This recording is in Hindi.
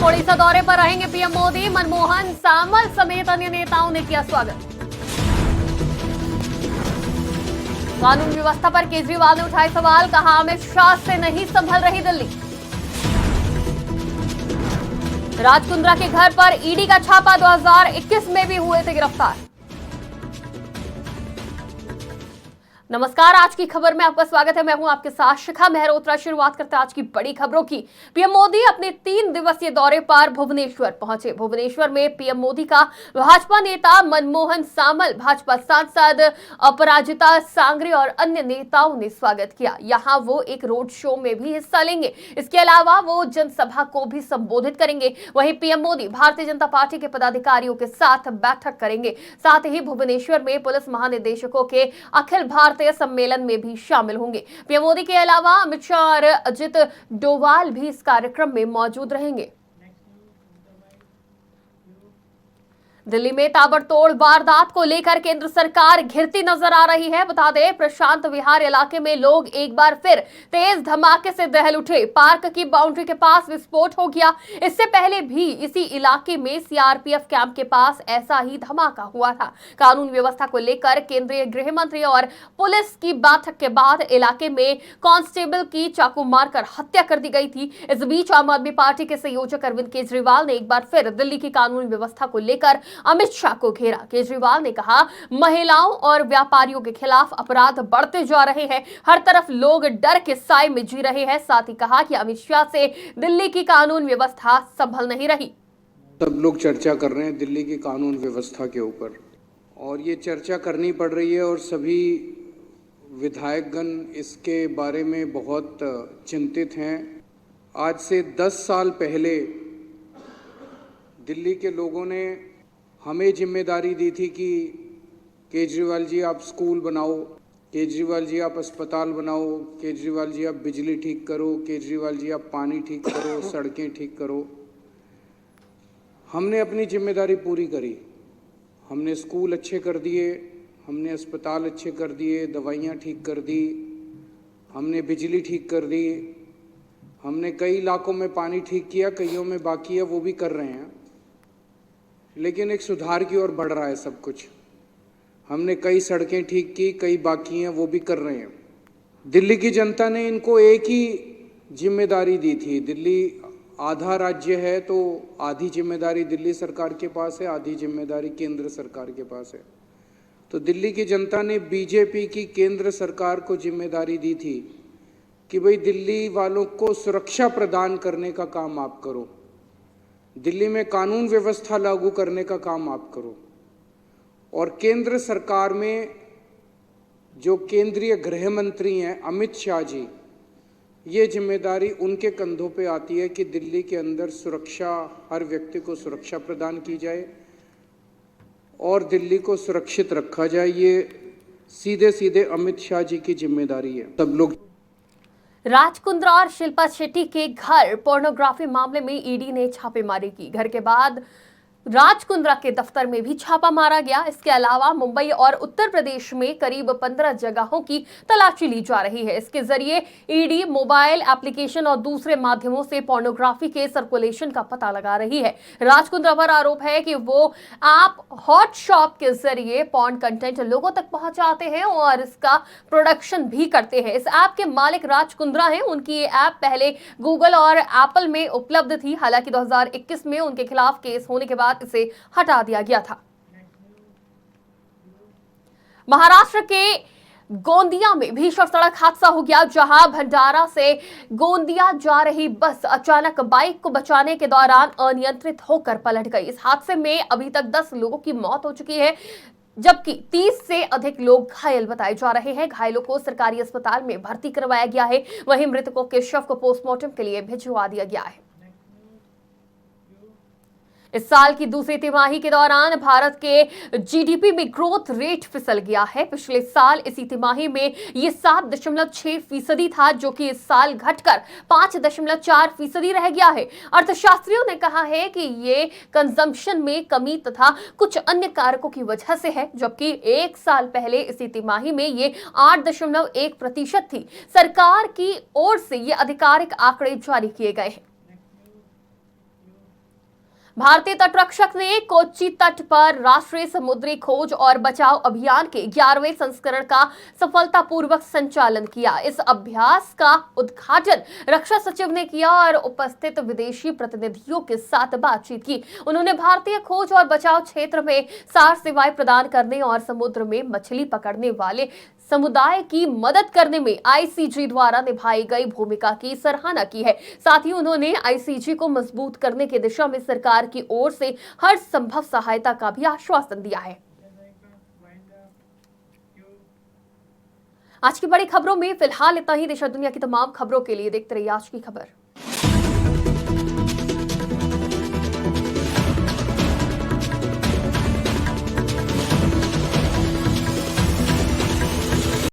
ओडिशा दौरे पर रहेंगे पीएम मोदी। मनमोहन सामल समेत अन्य नेताओं ने किया स्वागत। कानून व्यवस्था पर केजरीवाल ने उठाए सवाल, कहा अमित शाह से नहीं संभल रही दिल्ली। राज कुंद्रा के घर पर ईडी का छापा, 2021 में भी हुए थे गिरफ्तार। नमस्कार, आज की खबर में आपका स्वागत है। मैं हूं आपके साथ शिखा मेहरोत्रा। शुरुआत करते हैं आज की बड़ी खबरों की। पीएम मोदी अपने 3 दिवसीय दौरे पर भुवनेश्वर पहुंचे। भुवनेश्वर में पीएम मोदी का भाजपा नेता मनमोहन सामल, भाजपा सांसद अपराजिता सांगरे और अन्य नेताओं ने स्वागत किया। यहां वो एक रोड शो में भी हिस्सा लेंगे। इसके अलावा वो जनसभा को भी संबोधित करेंगे। वहीं पीएम मोदी भारतीय जनता पार्टी के पदाधिकारियों के साथ बैठक करेंगे। साथ ही भुवनेश्वर में पुलिस महानिदेशकों के अखिल भारतीय सम्मेलन में भी शामिल होंगे। पीएम मोदी के अलावा अमित शाह और अजित डोभाल भी इस कार्यक्रम में मौजूद रहेंगे। दिल्ली में ताबड़तोड़ वारदात को लेकर केंद्र सरकार घिरती नजर आ रही है। बता दें, प्रशांत विहार इलाके में लोग एक बार फिर तेज धमाके से दहल उठे। पार्क की बाउंड्री के पास विस्फोट हो गया। इससे पहले भी इसी इलाके में सीआरपीएफ कैंप के पास ऐसा ही धमाका हुआ था। कानून व्यवस्था को लेकर केंद्रीय गृह मंत्री और पुलिस की बैठक के बाद इलाके में कांस्टेबल की चाकू मारकर हत्या कर दी गई थी। इस बीच आम आदमी पार्टी के संयोजक अरविंद केजरीवाल ने एक बार फिर दिल्ली की कानून व्यवस्था को लेकर अमित शाह को घेरा। केजरीवाल ने कहा, महिलाओं और व्यापारियों के खिलाफ अपराध बढ़ते जा रहे हैं। हर तरफ लोग डर के साए में जी रहे हैं। साथ ही कहा कि अमित शाह से दिल्ली की कानून व्यवस्था संभल नहीं रही। सब लोग चर्चा कर रहे हैं दिल्ली की कानून व्यवस्था के ऊपर, और ये चर्चा करनी पड़ रही है और सभी विधायकगण इसके बारे में बहुत चिंतित हैं। आज से 10 साल पहले दिल्ली के लोगों ने हमें जिम्मेदारी दी थी कि केजरीवाल जी आप स्कूल बनाओ, केजरीवाल जी आप अस्पताल बनाओ, केजरीवाल जी आप बिजली ठीक करो, केजरीवाल जी आप पानी ठीक करो, सड़कें ठीक करो। हमने अपनी जिम्मेदारी पूरी करी। हमने स्कूल अच्छे कर दिए, हमने अस्पताल अच्छे कर दिए, दवाइयाँ ठीक कर दी, हमने बिजली ठीक कर दी, हमने कई इलाकों में पानी ठीक किया, कईयों में बाकी है, वो भी कर रहे हैं। लेकिन एक सुधार की ओर बढ़ रहा है सब कुछ। हमने कई सड़कें ठीक की, कई बाकी हैं, वो भी कर रहे हैं। दिल्ली की जनता ने इनको एक ही जिम्मेदारी दी थी। दिल्ली आधा राज्य है तो आधी जिम्मेदारी दिल्ली सरकार के पास है, आधी जिम्मेदारी केंद्र सरकार के पास है। तो दिल्ली की जनता ने बीजेपी की केंद्र सरकार को जिम्मेदारी दी थी कि भाई दिल्ली वालों को सुरक्षा प्रदान करने का काम आप करो, दिल्ली में कानून व्यवस्था लागू करने का काम आप करो। और केंद्र सरकार में जो केंद्रीय गृह मंत्री हैं अमित शाह जी, ये जिम्मेदारी उनके कंधों पे आती है कि दिल्ली के अंदर सुरक्षा, हर व्यक्ति को सुरक्षा प्रदान की जाए और दिल्ली को सुरक्षित रखा जाए। ये सीधे सीधे अमित शाह जी की जिम्मेदारी है। सब लोग राज कुंद्रा और शिल्पा शेट्टी के घर पोर्नोग्राफी मामले में ईडी ने छापेमारी की। घर के बाद राज कुंद्रा के दफ्तर में भी छापा मारा गया। इसके अलावा मुंबई और उत्तर प्रदेश में करीब 15 जगहों की तलाशी ली जा रही है। इसके जरिए ईडी मोबाइल एप्लीकेशन और दूसरे माध्यमों से पोर्नोग्राफी के सर्कुलेशन का पता लगा रही है। राज कुंद्रा पर आरोप है कि वो ऐप हॉट शॉप के जरिए पॉर्न कंटेंट लोगों तक पहुंचाते हैं और इसका प्रोडक्शन भी करते हैं। इस ऐप के मालिक राज कुंद्रा हैं। उनकी ये ऐप पहले गूगल और एप्पल में उपलब्ध थी। हालांकि 2021 में उनके खिलाफ केस होने के बाद इसे हटा दिया गया था। महाराष्ट्र के गोंदिया में भीषण सड़क हादसा हो गया, जहां भंडारा से गोंदिया जा रही बस अचानक बाइक को बचाने के दौरान अनियंत्रित होकर पलट गई। इस हादसे में अभी तक 10 लोगों की मौत हो चुकी है, जबकि 30 से अधिक लोग घायल बताए जा रहे हैं। घायलों को सरकारी अस्पताल में भर्ती करवाया गया है। वहीं मृतकों के शव को पोस्टमार्टम के लिए भिजवा दिया गया है। इस साल की दूसरी तिमाही के दौरान भारत के जीडीपी में ग्रोथ रेट फिसल गया है। पिछले साल इसी तिमाही में ये 7.6% था, जो कि इस साल घटकर 5.4% रह गया है। अर्थशास्त्रियों ने कहा है कि ये कंजम्पशन में कमी तथा कुछ अन्य कारकों की वजह से है, जबकि एक साल पहले इसी तिमाही में ये 8.1% थी। सरकार की ओर से ये आधिकारिक आंकड़े जारी किए गए हैं। भारतीय तटरक्षक ने कोच्चि तट पर राष्ट्रीय समुद्री खोज और बचाव अभियान के 11वें संस्करण का सफलतापूर्वक संचालन किया। इस अभ्यास का उद्घाटन रक्षा सचिव ने किया और उपस्थित विदेशी प्रतिनिधियों के साथ बातचीत की। उन्होंने भारतीय खोज और बचाव क्षेत्र में सार सेवाएं प्रदान करने और समुद्र में मछली पकड़ने वाले समुदाय की मदद करने में आईसीजी द्वारा निभाई गई भूमिका की सराहना की है। साथ ही उन्होंने आईसीजी को मजबूत करने की दिशा में सरकार की ओर से हर संभव सहायता का भी आश्वासन दिया है। आज की बड़ी खबरों में फिलहाल इतना ही। देश और दुनिया की तमाम खबरों के लिए देखते रहिए आज की खबर।